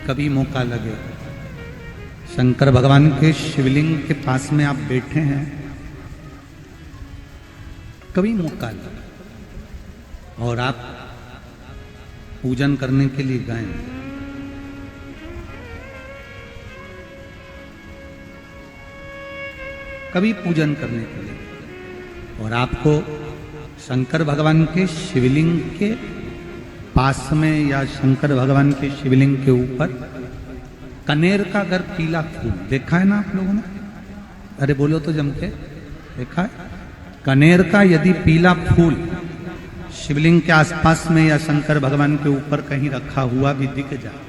कभी मौका लगे, शंकर भगवान के शिवलिंग के पास में आप बैठे हैं, कभी मौका लगे और आप पूजन करने के लिए गए, कभी पूजन करने के लिए और आपको शंकर भगवान के शिवलिंग के पास में या शंकर भगवान के शिवलिंग के ऊपर कनेर का अगर पीला फूल देखा है ना आप लोगों ने, अरे बोलो तो जम के, देखा है? कनेर का यदि पीला फूल शिवलिंग के आसपास में या शंकर भगवान के ऊपर कहीं रखा हुआ भी दिख जाए,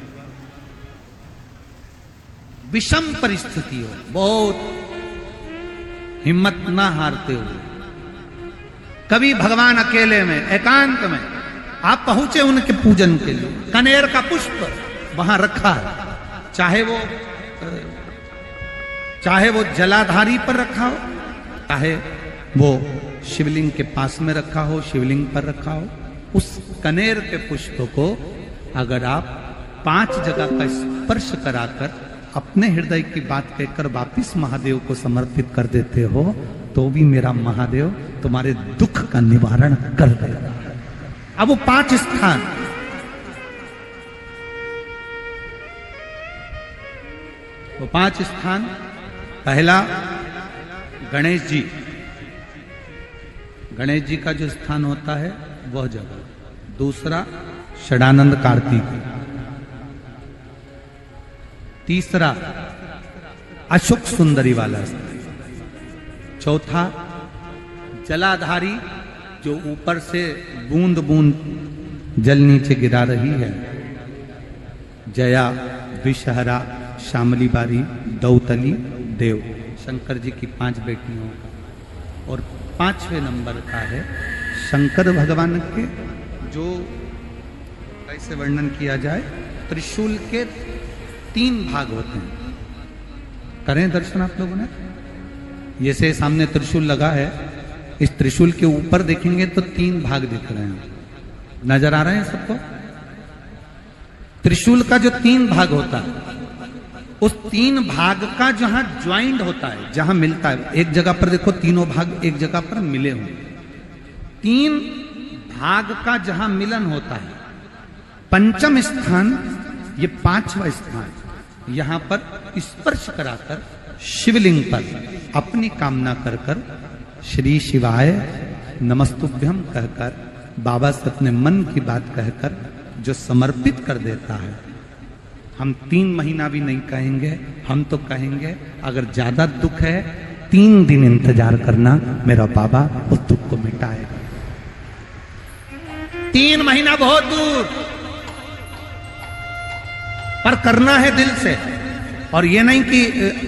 विषम परिस्थिति हो, बहुत हिम्मत ना हारते हुए, कभी भगवान अकेले में एकांत में आप पहुंचे उनके पूजन के लिए, कनेर का पुष्प वहां रखा है, चाहे वो जलाधारी पर रखा हो, चाहे वो शिवलिंग के पास में रखा हो, शिवलिंग पर रखा हो, उस कनेर के पुष्प को अगर आप 5 जगह का स्पर्श कराकर अपने हृदय की बात कहकर वापिस महादेव को समर्पित कर देते हो, तो भी मेरा महादेव तुम्हारे दुख का निवारण कर देगा। अब वो 5 स्थान, वो 5 स्थान, पहला गणेश जी, गणेश जी का जो स्थान होता है वह जगह, दूसरा षडानंद कार्तिक, तीसरा अशोक सुंदरी वाला स्थान, चौथा जलाधारी जो ऊपर से बूंद बूंद जल नीचे गिरा रही है, जया, विषहरा, श्यामली बारी, दौतली, देव, शंकर जी की 5 बेटियों का। और 5वें नंबर का है शंकर भगवान के, जो कैसे वर्णन किया जाए, त्रिशूल के 3 भाग होते हैं। करें दर्शन आप लोगों ने, ये से सामने त्रिशूल लगा है, इस त्रिशूल के ऊपर देखेंगे तो 3 भाग दिख रहे हैं, नजर आ रहे हैं सबको? त्रिशूल का जो 3 भाग होता है, उस 3 भाग का जहां ज्वाइंट होता है, जहां मिलता है, एक जगह पर देखो तीनों भाग एक जगह पर मिले हुए, 3 भाग का जहां मिलन होता है, 5वां स्थान, ये 5वां स्थान, यहां पर स्पर्श कराकर शिवलिंग पर अपनी कामना कर कर श्री शिवाय नमस्तुभ्यम कहकर, बाबा से अपने मन की बात कहकर जो समर्पित कर देता है, हम 3 महीना भी नहीं कहेंगे, हम तो कहेंगे अगर ज्यादा दुख है 3 दिन इंतजार करना, मेरा बाबा उस दुख को मिटाएगा। 3 महीना बहुत दूर, पर करना है दिल से। और ये नहीं कि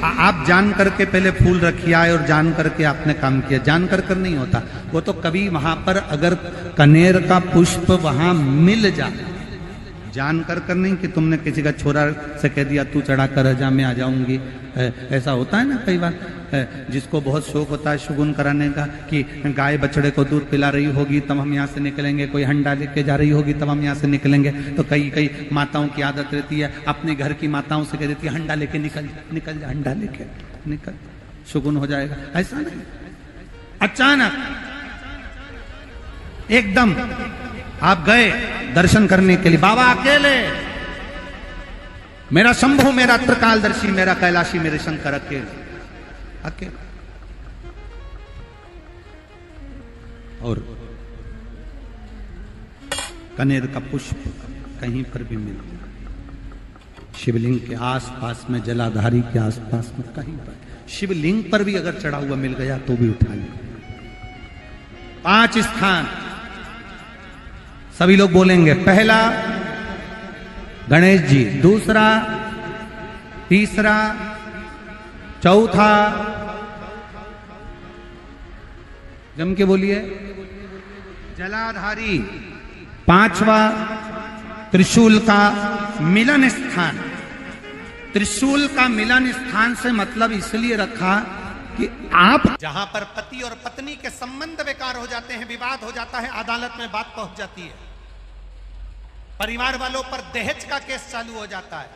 आप जान करके पहले फूल रखिए आए और जान करके आपने काम किया, जान कर नहीं होता वो तो। कभी वहां पर अगर कनेर का पुष्प वहां मिल जाए, जान कर नहीं कि तुमने किसी का छोरा से कह दिया तू चढ़ा कर जा, मैं आ जाऊंगी, ऐसा होता है ना कई बार, जिसको बहुत शौक होता है शगुन कराने का, कि गाय बछड़े को दूध पिला रही होगी तब हम यहाँ से निकलेंगे, कोई हंडा लेके जा रही होगी तब हम यहाँ से निकलेंगे। तो कई माताओं की आदत रहती है, अपने घर की माताओं से कह देती है हंडा लेके निकल जा, हंडा लेके निकल, शगुन हो जाएगा। ऐसा नहीं, अचानक एकदम आप गए दर्शन करने के लिए, बाबा अकेले, मेरा शंभु, मेरा त्रिकालदर्शी, मेरा कैलाशी, मेरे शंकर अकेले, और कनेर का पुष्प कहीं पर भी मिल, शिवलिंग के आसपास में, जलाधारी के आसपास में कहीं पर, शिवलिंग पर भी अगर चढ़ा हुआ मिल गया तो भी उठा लिया। 5 स्थान सभी लोग बोलेंगे, पहला गणेश जी, दूसरा, तीसरा, चौथा, जम के बोलिए, जलाधारी, 5वां त्रिशूल का मिलन स्थान। त्रिशूल का मिलन स्थान से मतलब इसलिए रखा कि आप जहां पर पति और पत्नी के संबंध बेकार हो जाते हैं, विवाद हो जाता है, अदालत में बात पहुंच जाती है, परिवार वालों पर दहेज का केस चालू हो जाता है,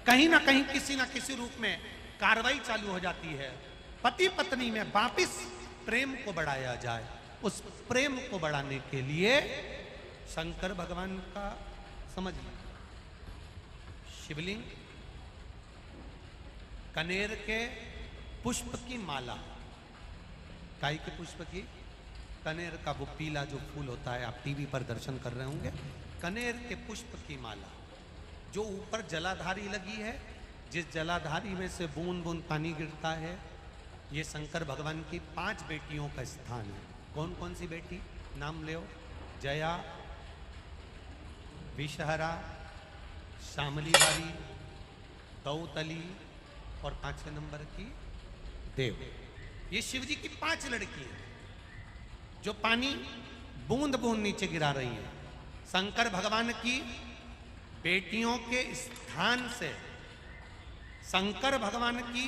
कहीं ना कहीं किसी ना किसी रूप में कार्रवाई चालू हो जाती है। पति पत्नी में वापिस प्रेम को बढ़ाया जाए, उस प्रेम को बढ़ाने के लिए शंकर भगवान का समझिए शिवलिंग, कनेर के पुष्प की माला, काय के पुष्प की, कनेर का वो पीला जो फूल होता है, आप टीवी पर दर्शन कर रहे होंगे, कनेर के पुष्प की माला जो ऊपर जलाधारी लगी है, जिस जलाधारी में से बूंद बूंद पानी गिरता है, ये शंकर भगवान की 5 बेटियों का स्थान है। कौन कौन सी बेटी नाम ले? जया, विषहरा, शामलीवारी, दौतली और 5वें नंबर की देव। ये शिव जी की 5 लड़की हैं जो पानी बूंद बूंद नीचे गिरा रही हैं। शंकर भगवान की बेटियों के स्थान से शंकर भगवान की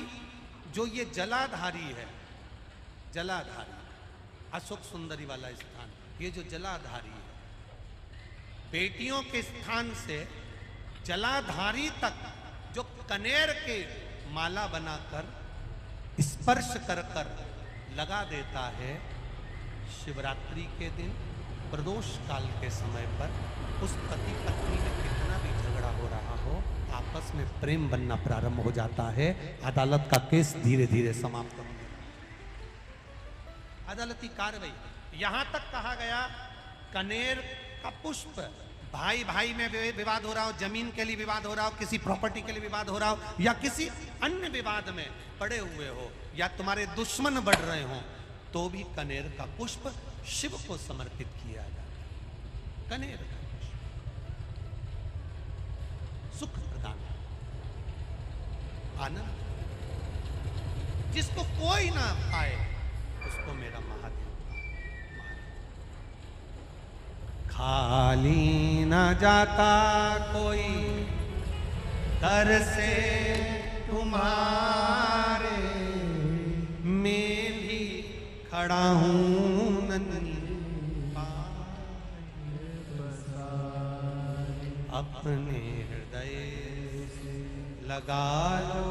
जो ये जलाधारी है, जलाधारी अशोक सुंदरी वाला स्थान, ये जो जलाधारी है, बेटियों के स्थान से जलाधारी तक जो कनेर के माला बनाकर स्पर्श कर कर लगा देता है, शिवरात्रि के दिन प्रदोष काल के समय पर उस पति पत्नी में कितना भी झगड़ा हो रहा हो, आपस में प्रेम बनना प्रारंभ हो जाता है। अदालत का केस धीरे धीरे समाप्त होने, अदालती कार्रवाई। यहां तक कहा गया कनेर का पुष्प, भाई भाई में विवाद हो रहा हो, जमीन के लिए विवाद हो रहा हो, किसी प्रॉपर्टी के लिए विवाद हो रहा हो, या किसी अन्य विवाद में पड़े हुए हो, या तुम्हारे दुश्मन बढ़ रहे हो, तो भी कनेर का पुष्प शिव को समर्पित किया जाता। कनेर का पुष्प सुख प्रदान, आनंद, जिसको कोई ना पाए उसको मेरा महादेव खाली ना जाता कोई दर से तुम्हारे, मैं भी खड़ा हूं नन्ही अपने हृदय लगा लो